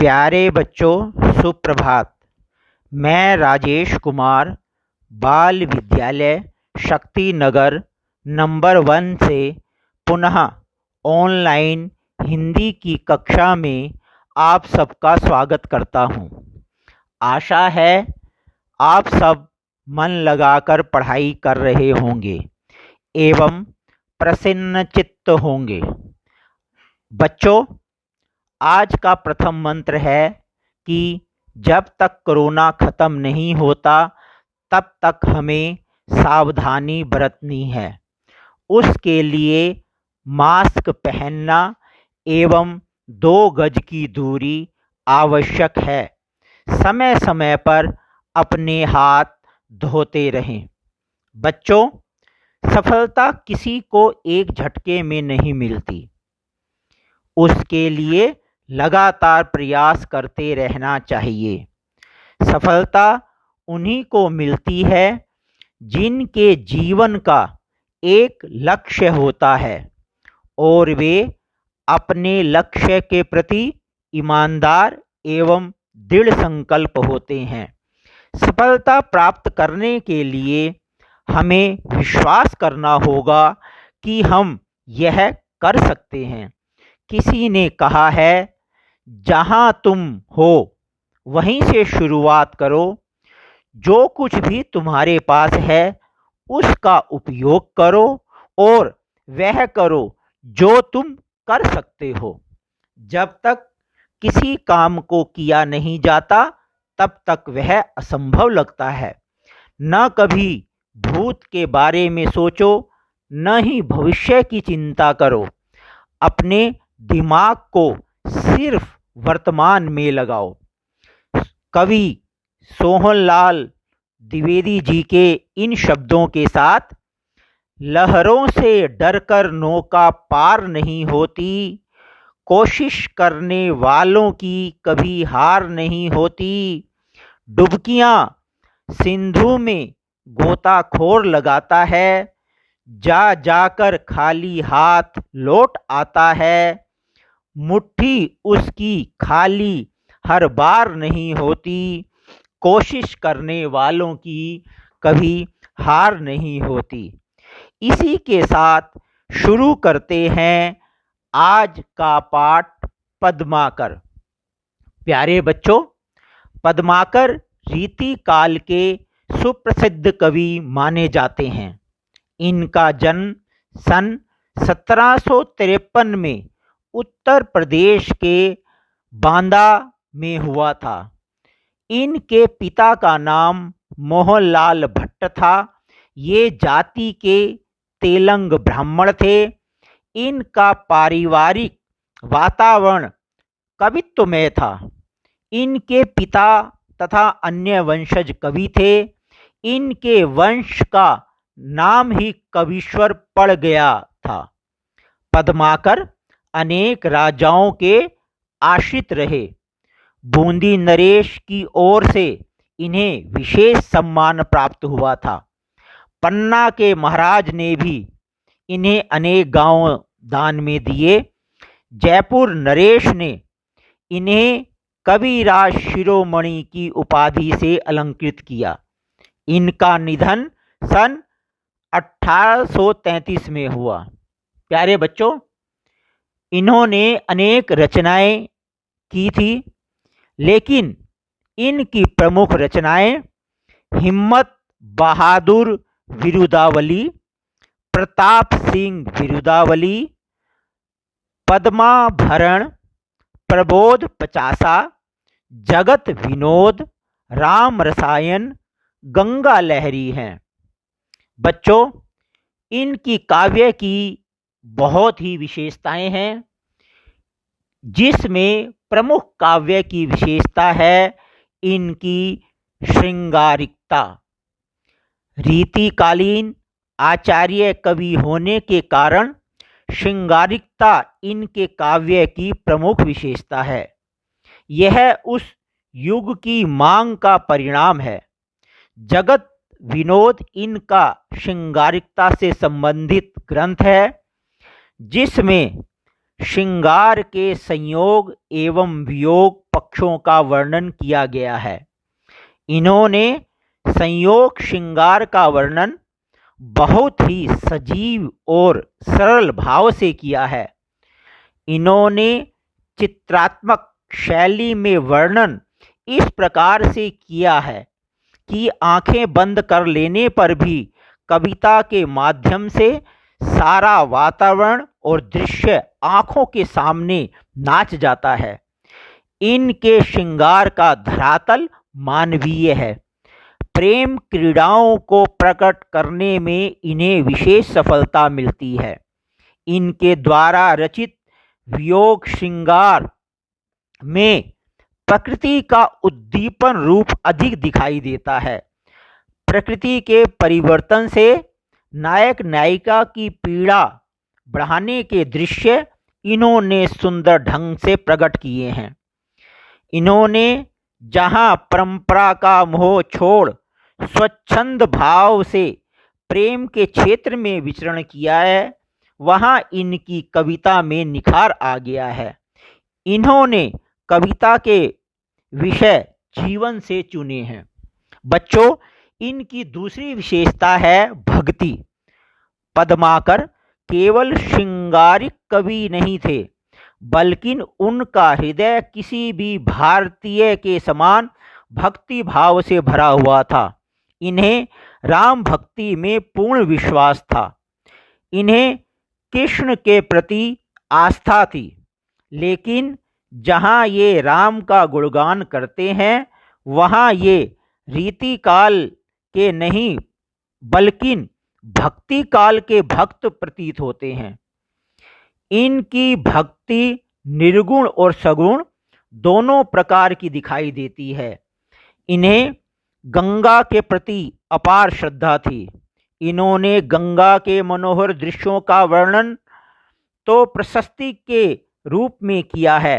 प्यारे बच्चों, सुप्रभात। मैं राजेश कुमार बाल विद्यालय शक्ति नगर नंबर 1 से पुनः ऑनलाइन हिंदी की कक्षा में आप सबका स्वागत करता हूं। आशा है आप सब मन लगाकर पढ़ाई कर रहे होंगे एवं प्रसन्नचित्त होंगे। बच्चों, आज का प्रथम मंत्र है कि जब तक कोरोना खत्म नहीं होता तब तक हमें सावधानी बरतनी है। उसके लिए मास्क पहनना एवं 2 गज की दूरी आवश्यक है। समय समय पर अपने हाथ धोते रहें। बच्चों, सफलता किसी को एक झटके में नहीं मिलती। उसके लिए लगातार प्रयास करते रहना चाहिए। सफलता उन्हीं को मिलती है जिनके जीवन का एक लक्ष्य होता है और वे अपने लक्ष्य के प्रति ईमानदार एवं दृढ़ संकल्प होते हैं। सफलता प्राप्त करने के लिए हमें विश्वास करना होगा कि हम यह कर सकते हैं। किसी ने कहा है, जहां तुम हो वहीं से शुरुआत करो। जो कुछ भी तुम्हारे पास है उसका उपयोग करो और वह करो जो तुम कर सकते हो। जब तक किसी काम को किया नहीं जाता तब तक वह असंभव लगता है। न कभी भूत के बारे में सोचो, न ही भविष्य की चिंता करो। अपने दिमाग को सिर्फ वर्तमान में लगाओ। कवि सोहनलाल द्विवेदी जी के इन शब्दों के साथ, लहरों से डरकर नौका पार नहीं होती, कोशिश करने वालों की कभी हार नहीं होती, डुबकियां सिंधु में गोताखोर लगाता है, जा जाकर खाली हाथ लौट आता है, मुट्ठी उसकी खाली हर बार नहीं होती, कोशिश करने वालों की कभी हार नहीं होती। इसी के साथ शुरू करते हैं आज का पाठ पद्माकर। प्यारे बच्चों, पद्माकर रीति काल के सुप्रसिद्ध कवि माने जाते हैं। इनका जन्म सन 1753 में उत्तर प्रदेश के बांदा में हुआ था। इनके पिता का नाम मोहनलाल भट्ट था। ये जाति के तेलंग ब्राह्मण थे। इनका पारिवारिक वातावरण कवित्वमय था। इनके पिता तथा अन्य वंशज कवि थे। इनके वंश का नाम ही कवीश्वर पड़ गया था। पद्माकर अनेक राजाओं के आश्रित रहे। बूंदी नरेश की ओर से इन्हें विशेष सम्मान प्राप्त हुआ था। पन्ना के महाराज ने भी इन्हें अनेक गांव दान में दिए। जयपुर नरेश ने इन्हें कविराज शिरोमणि की उपाधि से अलंकृत किया। इनका निधन सन 1833 में हुआ। प्यारे बच्चों, इन्होंने अनेक रचनाएं की थी, लेकिन इनकी प्रमुख रचनाएं हिम्मत बहादुर विरुदावली, प्रताप सिंह विरुदावली, पद्माभरण, प्रबोध पचासा, जगत विनोद, राम रसायन, गंगा लहरी हैं। बच्चों, इनकी काव्य की बहुत ही विशेषताएं हैं, जिसमें प्रमुख काव्य की विशेषता है इनकी श्रृंगारिकता। रीतिकालीन आचार्य कवि होने के कारण श्रृंगारिकता इनके काव्य की प्रमुख विशेषता है। यह उस युग की मांग का परिणाम है। जगत विनोद इनका श्रृंगारिकता से संबंधित ग्रंथ है, जिसमें श्रृंगार के संयोग एवं वियोग पक्षों का वर्णन किया गया है। इन्होंने संयोग श्रृंगार का वर्णन बहुत ही सजीव और सरल भाव से किया है। इन्होंने चित्रात्मक शैली में वर्णन इस प्रकार से किया है कि आंखें बंद कर लेने पर भी कविता के माध्यम से सारा वातावरण और दृश्य आंखों के सामने नाच जाता है। इनके श्रृंगार का धरातल मानवीय है। प्रेम क्रीड़ाओं को प्रकट करने में इन्हें विशेष सफलता मिलती है। इनके द्वारा रचित वियोग श्रृंगार में प्रकृति का उद्दीपन रूप अधिक दिखाई देता है। प्रकृति के परिवर्तन से नायक नायिका की पीड़ा बढ़ाने के दृश्य इन्होंने सुंदर ढंग से प्रकट किए हैं। इन्होंने जहां परंपरा का मोह छोड़ स्वच्छंद भाव से प्रेम के क्षेत्र में विचरण किया है, वहां इनकी कविता में निखार आ गया है। इन्होंने कविता के विषय जीवन से चुने हैं। बच्चों, इनकी दूसरी विशेषता है भक्ति। पद्माकर केवल श्रृंगारिक कवि नहीं थे, बल्कि उनका हृदय किसी भी भारतीय के समान भक्ति भाव से भरा हुआ था। इन्हें राम भक्ति में पूर्ण विश्वास था। इन्हें कृष्ण के प्रति आस्था थी, लेकिन जहाँ ये राम का गुणगान करते हैं, वहाँ ये रीति काल के नहीं बल्कि भक्ति काल के भक्त प्रतीत होते हैं। इनकी भक्ति निर्गुण और सगुण दोनों प्रकार की दिखाई देती है। इन्हें गंगा के प्रति अपार श्रद्धा थी। इन्होंने गंगा के मनोहर दृश्यों का वर्णन तो प्रशस्ति के रूप में किया है।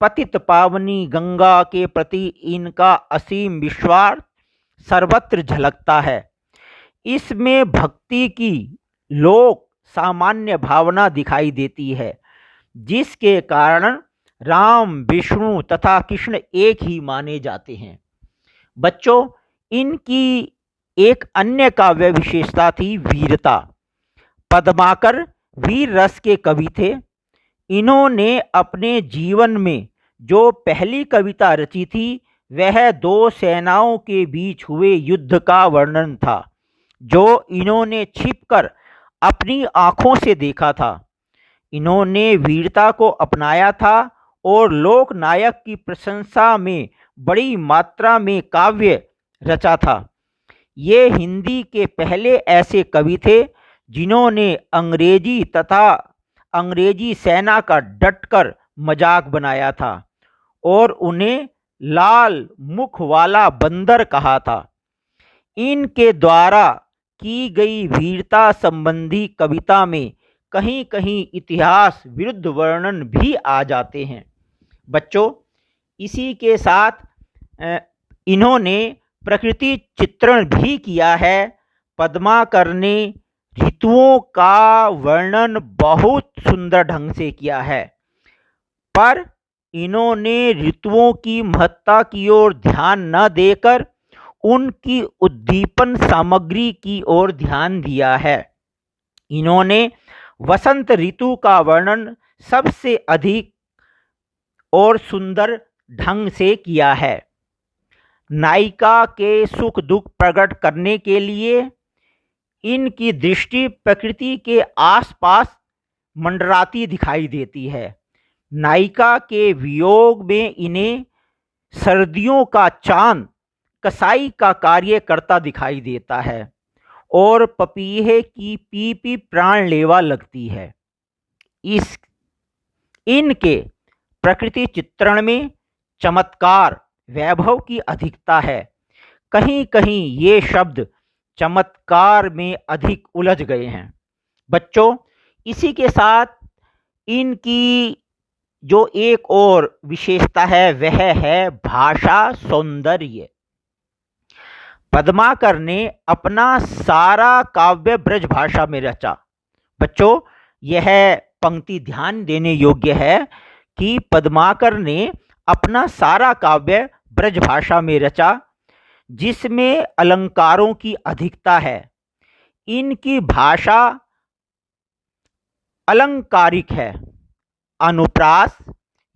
पतित पावनी गंगा के प्रति इनका असीम विश्वास सर्वत्र झलकता है। इसमें भक्ति की लोक सामान्य भावना दिखाई देती है, जिसके कारण राम, विष्णु तथा कृष्ण एक ही माने जाते हैं। बच्चों, इनकी एक अन्य काव्य विशेषता थी वीरता। पद्माकर वीर रस के कवि थे। इन्होंने अपने जीवन में जो पहली कविता रची थी, वह दो सेनाओं के बीच हुए युद्ध का वर्णन था, जो इन्होंने छिपकर अपनी आंखों से देखा था। इन्होंने वीरता को अपनाया था और लोक नायक की प्रशंसा में बड़ी मात्रा में काव्य रचा था। ये हिंदी के पहले ऐसे कवि थे जिन्होंने अंग्रेजी तथा अंग्रेजी सेना का डटकर मजाक बनाया था और उन्हें लाल मुख वाला बंदर कहा था। इनके द्वारा की गई वीरता संबंधी कविता में कहीं कहीं इतिहास विरुद्ध वर्णन भी आ जाते हैं। बच्चों, इसी के साथ इन्होंने प्रकृति चित्रण भी किया है। पद्माकर ने ऋतुओं का वर्णन बहुत सुंदर ढंग से किया है, पर इन्होंने ऋतुओं की महत्ता की ओर ध्यान न देकर उनकी उद्दीपन सामग्री की ओर ध्यान दिया है। इन्होंने वसंत ऋतु का वर्णन सबसे अधिक और सुंदर ढंग से किया है। नायिका के सुख दुख प्रकट करने के लिए इनकी दृष्टि प्रकृति के आसपास मंडराती दिखाई देती है। नायिका के वियोग में इन्हें सर्दियों का चांद कसाई का कार्य करता दिखाई देता है और पपीहे की पीपी प्राण लेवा लगती है। इनके प्रकृति चित्रण में चमत्कार वैभव की अधिकता है। कहीं कहीं ये शब्द चमत्कार में अधिक उलझ गए हैं। बच्चों, इसी के साथ इनकी जो एक और विशेषता है वह है भाषा सौंदर्य। पद्माकर ने अपना सारा काव्य ब्रज भाषा में रचा। बच्चों, यह पंक्ति ध्यान देने योग्य है कि पद्माकर ने अपना सारा काव्य ब्रजभाषा में रचा, जिसमें अलंकारों की अधिकता है। इनकी भाषा अलंकारिक है। अनुप्रास,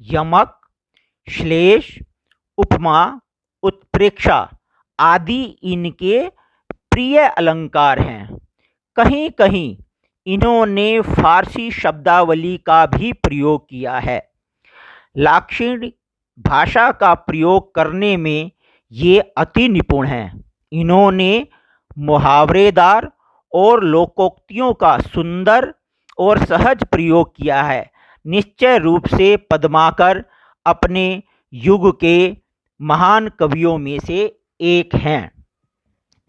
यमक, श्लेष, उपमा, उत्प्रेक्षा आदि इनके प्रिय अलंकार हैं। कहीं कहीं इन्होंने फारसी शब्दावली का भी प्रयोग किया है। लाक्षणिक भाषा का प्रयोग करने में ये अति निपुण हैं। इन्होंने मुहावरेदार और लोकोक्तियों का सुंदर और सहज प्रयोग किया है। निश्चय रूप से पद्माकर अपने युग के महान कवियों में से एक हैं।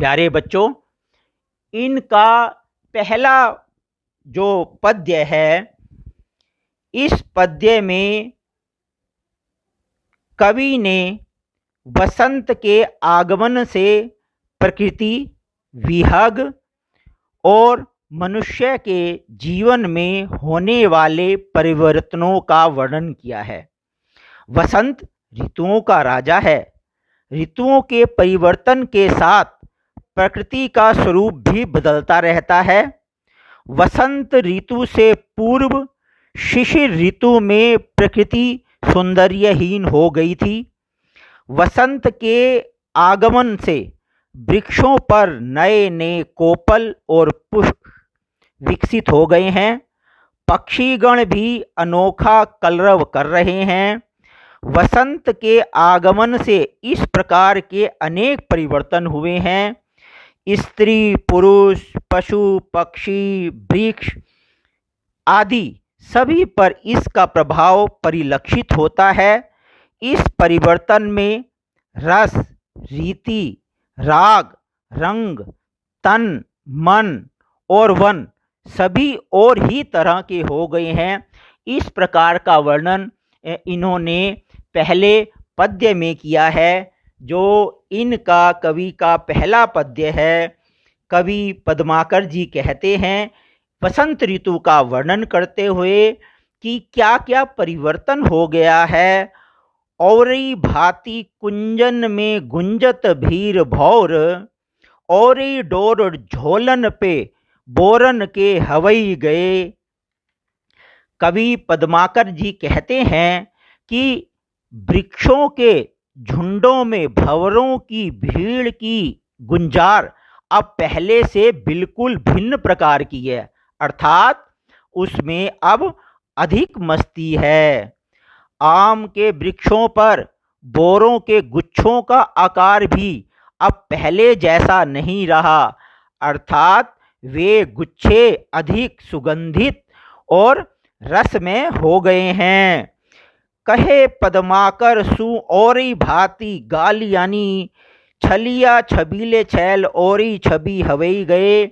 प्यारे बच्चों, इनका पहला जो पद्य है, इस पद्य में कवि ने वसंत के आगमन से प्रकृति, विहग और मनुष्य के जीवन में होने वाले परिवर्तनों का वर्णन किया है। वसंत ऋतुओं का राजा है। ऋतुओं के परिवर्तन के साथ प्रकृति का स्वरूप भी बदलता रहता है। वसंत ऋतु से पूर्व शिशिर ऋतु में प्रकृति सौंदर्यहीन हो गई थी। वसंत के आगमन से वृक्षों पर नए नए कोपल और पुष्प विकसित हो गए हैं। पक्षीगण भी अनोखा कलरव कर रहे हैं। वसंत के आगमन से इस प्रकार के अनेक परिवर्तन हुए हैं। स्त्री, पुरुष, पशु, पक्षी, वृक्ष आदि सभी पर इसका प्रभाव परिलक्षित होता है। इस परिवर्तन में रस, रीति, राग, रंग, तन, मन और वन सभी और ही तरह के हो गए हैं। इस प्रकार का वर्णन इन्होंने पहले पद्य में किया है, जो इनका कवि का पहला पद्य है। कवि पद्माकर जी कहते हैं वसंत ऋतु का वर्णन करते हुए कि क्या क्या परिवर्तन हो गया है। औरी भांति कुंजन में गुंजत भीर भौर, औरी डोर झोलन पे बोरन के हवई गए। कवि पद्माकर जी कहते हैं कि वृक्षों के झुंडों में भंवरों की भीड़ की गुंजार अब पहले से बिल्कुल भिन्न प्रकार की है, अर्थात उसमें अब अधिक मस्ती है। आम के वृक्षों पर बोरों के गुच्छों का आकार भी अब पहले जैसा नहीं रहा, अर्थात वे गुच्छे अधिक सुगंधित और रसमय हो गए हैं। कहे पद्माकर सु औरी भांति गालियानी, छलिया छबीले छैल औरी छबी हवई गए।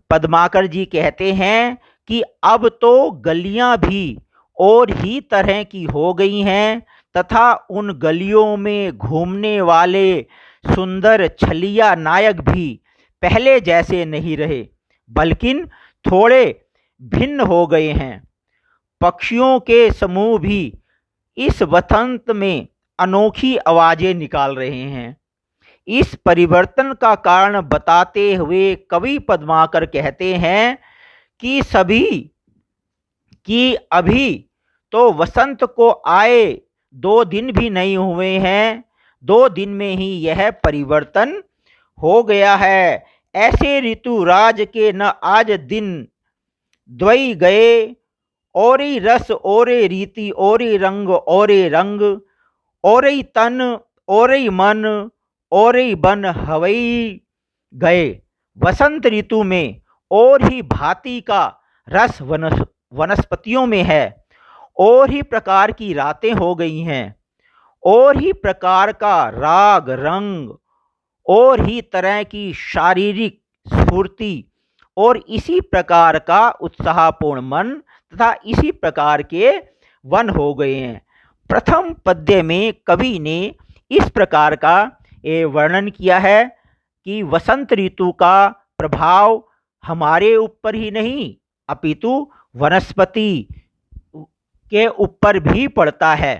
पद्माकर जी कहते हैं कि अब तो गलियां भी और ही तरह की हो गई हैं तथा उन गलियों में घूमने वाले सुंदर छलिया नायक भी पहले जैसे नहीं रहे, बल्कि थोड़े भिन्न हो गए हैं। पक्षियों के समूह भी इस वसंत में अनोखी आवाजें निकाल रहे हैं। इस परिवर्तन का कारण बताते हुए कवि पद्माकर कहते हैं कि अभी तो वसंत को आए 2 दिन भी नहीं हुए हैं, 2 दिन में ही यह परिवर्तन हो गया है। ऐसे ऋतु राज के न आज दिन द्वई गए, औरे रस औरे रीति औरे रंग औरे तन औरे मन औरे बन हवई गए। वसंत ऋतु में और ही भांति का रस वनस्पतियों में है, और ही प्रकार की रातें हो गई हैं, और ही प्रकार का राग रंग, और ही तरह की शारीरिक स्फूर्ति, और इसी प्रकार का उत्साहपूर्ण मन तथा इसी प्रकार के वन हो गए हैं। प्रथम पद्य में कवि ने इस प्रकार का वर्णन किया है कि वसंत ऋतु का प्रभाव हमारे ऊपर ही नहीं अपितु वनस्पति के ऊपर भी पड़ता है।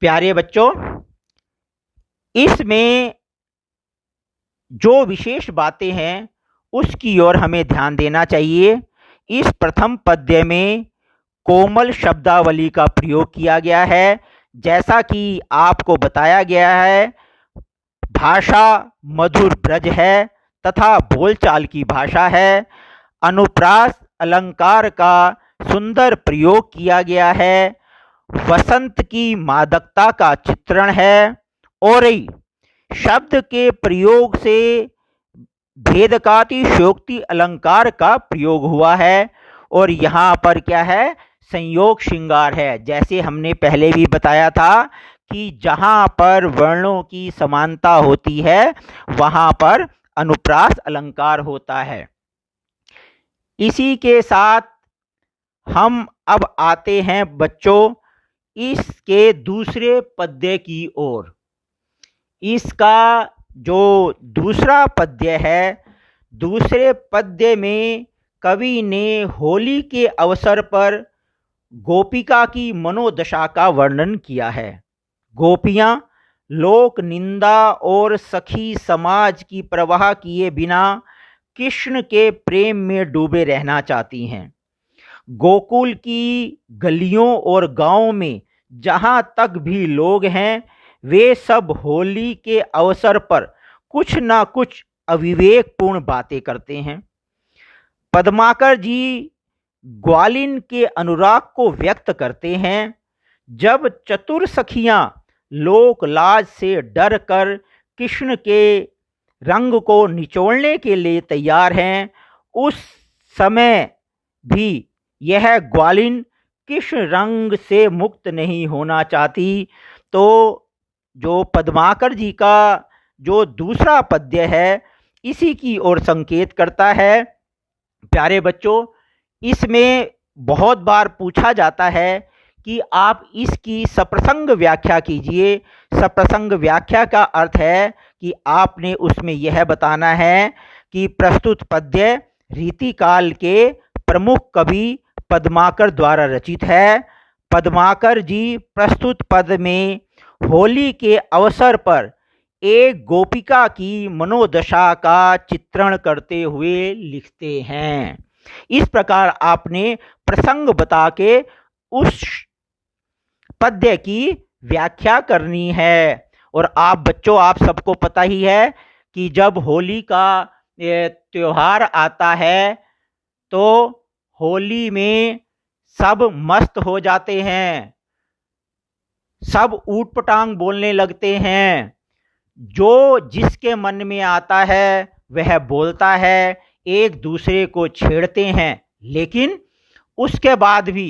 प्यारे बच्चों, इसमें जो विशेष बातें हैं उसकी ओर हमें ध्यान देना चाहिए। इस प्रथम पद्य में कोमल शब्दावली का प्रयोग किया गया है। जैसा कि आपको बताया गया है, भाषा मधुर ब्रज है तथा बोलचाल की भाषा है। अनुप्रास अलंकार का सुंदर प्रयोग किया गया है। वसंत की मादकता का चित्रण है। और शब्द के प्रयोग से भेदकातिशयोक्ति अलंकार का प्रयोग हुआ है। और यहाँ पर क्या है, संयोग श्रृंगार है। जैसे हमने पहले भी बताया था कि जहाँ पर वर्णों की समानता होती है वहाँ पर अनुप्रास अलंकार होता है। इसी के साथ हम अब आते हैं बच्चों इसके दूसरे पद्य की ओर। इसका जो दूसरा पद्य है, दूसरे पद्य में कवि ने होली के अवसर पर गोपिका की मनोदशा का वर्णन किया है। गोपियाँ लोक निंदा और सखी समाज की परवाह किए बिना कृष्ण के प्रेम में डूबे रहना चाहती हैं। गोकुल की गलियों और गांवों में जहां तक भी लोग हैं, वे सब होली के अवसर पर कुछ ना कुछ अविवेकपूर्ण बातें करते हैं। पद्माकर जी ग्वालिन के अनुराग को व्यक्त करते हैं। जब चतुर सखियां लोक लाज से डर कर कृष्ण के रंग को निचोड़ने के लिए तैयार हैं, उस समय भी यह ग्वालिन कृष्ण रंग से मुक्त नहीं होना चाहती। तो जो पद्माकर जी का जो दूसरा पद्य है इसी की ओर संकेत करता है। प्यारे बच्चों, इसमें बहुत बार पूछा जाता है कि आप इसकी सप्रसंग व्याख्या कीजिए। सप्रसंग व्याख्या का अर्थ है कि आपने उसमें यह बताना है कि प्रस्तुत पद्य रीतिकाल के प्रमुख कवि पद्माकर द्वारा रचित है। पद्माकर जी प्रस्तुत पद में होली के अवसर पर एक गोपिका की मनोदशा का चित्रण करते हुए लिखते हैं। इस प्रकार आपने प्रसंग बता के उस पद्य की व्याख्या करनी है। और आप बच्चों, आप सबको पता ही है कि जब होली का त्योहार आता है तो होली में सब मस्त हो जाते हैं, सब ऊट पटांग बोलने लगते हैं। जो जिसके मन में आता है वह बोलता है, एक दूसरे को छेड़ते हैं, लेकिन उसके बाद भी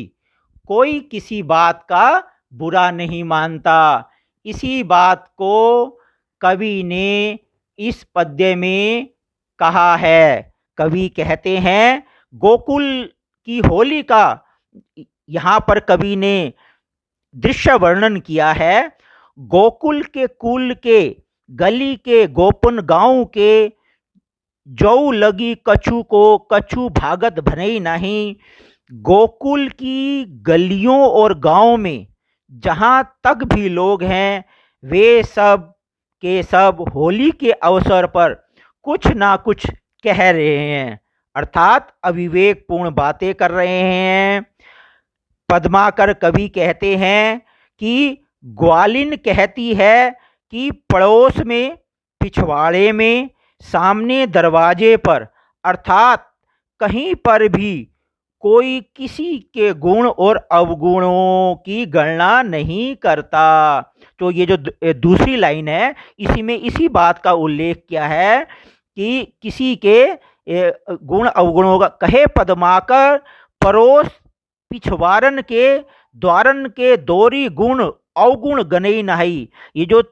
कोई किसी बात का बुरा नहीं मानता। इसी बात को कवि ने इस पद्य में कहा है। कवि कहते हैं गोकुल की होली का यहाँ पर कवि ने दृश्य वर्णन किया है। गोकुल के कुल के गली के गोपन गांव के जौ लगी कछु को कछु भागत भनई नहीं। गोकुल की गलियों और गांव में जहां तक भी लोग हैं वे सब के सब होली के अवसर पर कुछ ना कुछ कह रहे हैं, अर्थात अविवेकपूर्ण बातें कर रहे हैं। पद्माकर कवि कहते हैं कि ग्वालिन कहती है कि पड़ोस में, पिछवाड़े में, सामने दरवाजे पर, अर्थात कहीं पर भी कोई किसी के गुण और अवगुणों की गणना नहीं करता। तो ये जो दूसरी लाइन है इसी में इसी बात का उल्लेख किया है कि किसी के गुण अवगुणों का कहे पद्माकर परोस पिछवारन के द्वारन के दोरी गुण अवगुण गनई नहीं। ये जो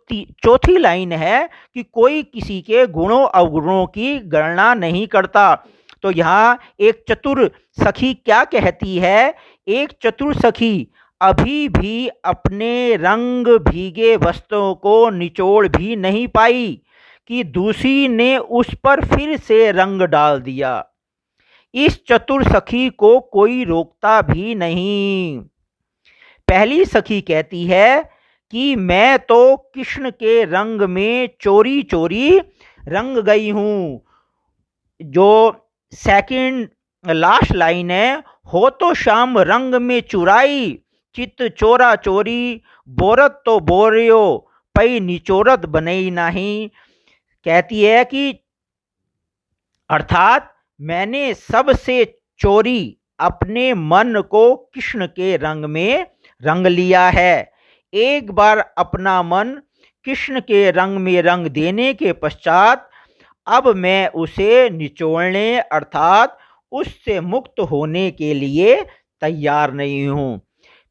चौथी लाइन है कि कोई किसी के गुणों अवगुणों की गणना नहीं करता। तो यहाँ एक चतुर सखी क्या कहती है? एक चतुर सखी अभी भी अपने रंग भीगे वस्त्रों को निचोड़ भी नहीं पाई कि दूसरी ने उस पर फिर से रंग डाल दिया। इस चतुर सखी को कोई रोकता भी नहीं। पहली सखी कहती है कि मैं तो कृष्ण के रंग में चोरी चोरी रंग गई हूं। जो सेकंड लास्ट लाइन है, हो तो श्याम रंग में चुराई, चित चोरा चोरी, बोरत तो बोरियो, पई निचोरत बनई नहीं। कहती है कि अर्थात मैंने सबसे चोरी अपने मन को कृष्ण के रंग में रंग लिया है। एक बार अपना मन कृष्ण के रंग में रंग देने के पश्चात अब मैं उसे निचोड़ने अर्थात उससे मुक्त होने के लिए तैयार नहीं हूं।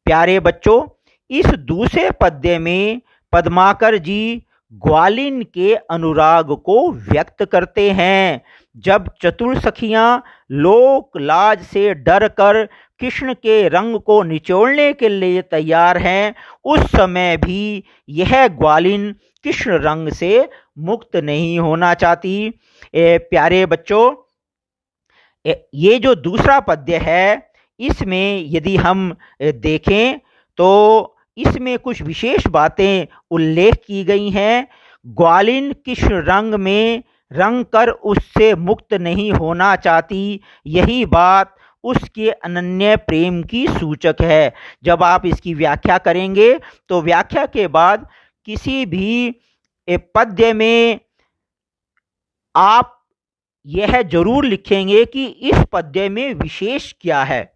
प्यारे बच्चों, इस दूसरे पद्य में पद्माकर जी ग्वालिन के अनुराग को व्यक्त करते हैं। जब चतुर सखियां लोक लाज से डर कर कृष्ण के रंग को निचोड़ने के लिए तैयार हैं, उस समय भी यह ग्वालिन कृष्ण रंग से मुक्त नहीं होना चाहती। प्यारे बच्चों, ये जो दूसरा पद्य है, इसमें यदि हम देखें तो इसमें कुछ विशेष बातें उल्लेख की गई हैं। ग्वालिन कृष्ण रंग में रंग कर उससे मुक्त नहीं होना चाहती, यही बात उसके अनन्य प्रेम की सूचक है। जब आप इसकी व्याख्या करेंगे तो व्याख्या के बाद किसी भी पद्य में आप यह जरूर लिखेंगे कि इस पद्य में विशेष क्या है।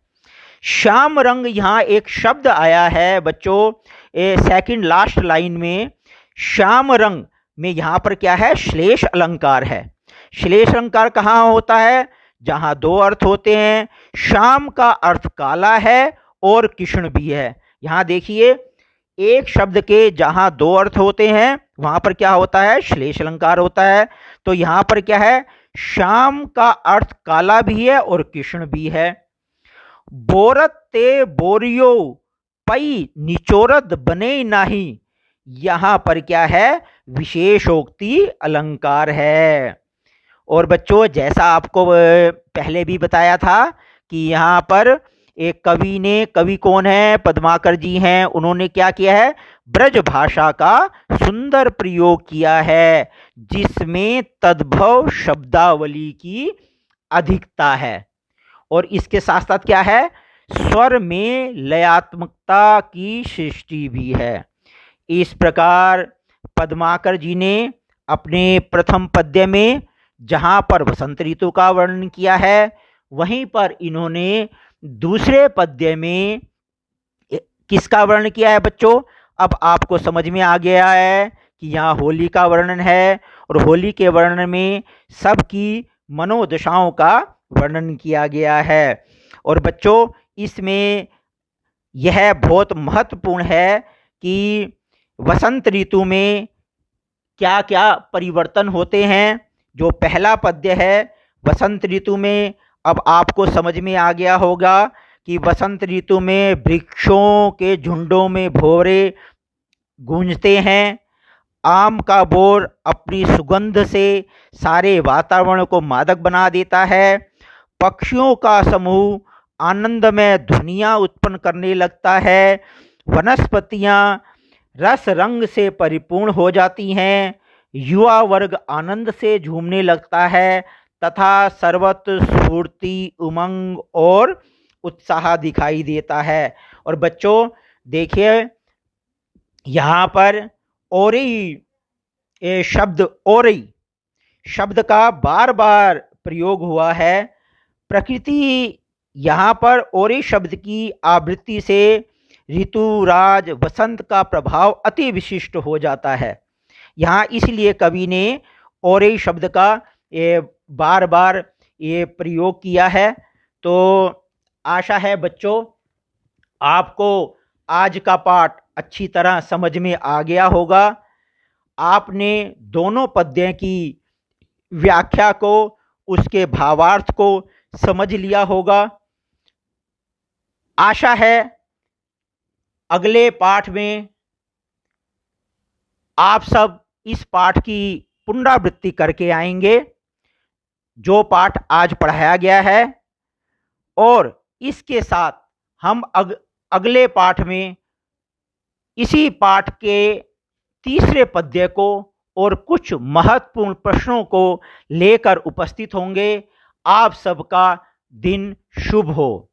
श्याम रंग यहाँ एक शब्द आया है बच्चों, सेकंड लास्ट लाइन में श्याम रंग में यहाँ पर क्या है, श्लेष अलंकार है। श्लेष अलंकार कहाँ होता है, जहाँ दो अर्थ होते हैं। श्याम का अर्थ काला है और कृष्ण भी है। यहाँ देखिए, एक शब्द के जहाँ दो अर्थ होते हैं वहां पर क्या होता है, श्लेष अलंकार होता है। तो यहाँ पर क्या है, श्याम का अर्थ काला भी है और कृष्ण भी है। बोरत ते बोरियो, पई निचोरत बने नाही, यहां पर क्या है, विशेषोक्ति अलंकार है। और बच्चों, जैसा आपको पहले भी बताया था कि यहाँ पर एक कवि कौन है, पद्माकर जी हैं। उन्होंने क्या किया है, ब्रज भाषा का सुंदर प्रयोग किया है, जिसमें तद्भव शब्दावली की अधिकता है। और इसके साथ साथ क्या है, स्वर में लयात्मकता की सृष्टि भी है। इस प्रकार पद्माकर जी ने अपने प्रथम पद्य में जहाँ पर वसंत ऋतु का वर्णन किया है, वहीं पर इन्होंने दूसरे पद्य में किसका वर्णन किया है बच्चों। अब आपको समझ में आ गया है कि यहाँ होली का वर्णन है, और होली के वर्णन में सबकी मनोदशाओं का वर्णन किया गया है। और बच्चों, इसमें यह बहुत महत्वपूर्ण है कि वसंत ऋतु में क्या क्या परिवर्तन होते हैं। जो पहला पद्य है वसंत ऋतु में, अब आपको समझ में आ गया होगा कि वसंत ऋतु में वृक्षों के झुंडों में भौरे गूंजते हैं। आम का बोर अपनी सुगंध से सारे वातावरण को मादक बना देता है। पक्षियों का समूह आनंदमय ध्वनियाँ उत्पन्न करने लगता है। वनस्पतियाँ रस रंग से परिपूर्ण हो जाती हैं। युवा वर्ग आनंद से झूमने लगता है तथा सर्वत्र स्फूर्ति, उमंग और उत्साह दिखाई देता है। और बच्चों देखिए, यहाँ पर ओरी शब्द का बार बार प्रयोग हुआ है। प्रकृति यहाँ पर ओरी शब्द की आवृत्ति से ऋतुराज वसंत का प्रभाव अति विशिष्ट हो जाता है। यहाँ इसलिए कवि ने ओरे शब्द का बार बार ये प्रयोग किया है। तो आशा है बच्चों, आपको आज का पाठ अच्छी तरह समझ में आ गया होगा। आपने दोनों पद्य की व्याख्या को, उसके भावार्थ को समझ लिया होगा। आशा है अगले पाठ में आप सब इस पाठ की पुनरावृत्ति करके आएंगे। जो पाठ आज पढ़ाया गया है और इसके साथ हम अगले पाठ में इसी पाठ के तीसरे पद्य को और कुछ महत्वपूर्ण प्रश्नों को लेकर उपस्थित होंगे। आप सबका दिन शुभ हो।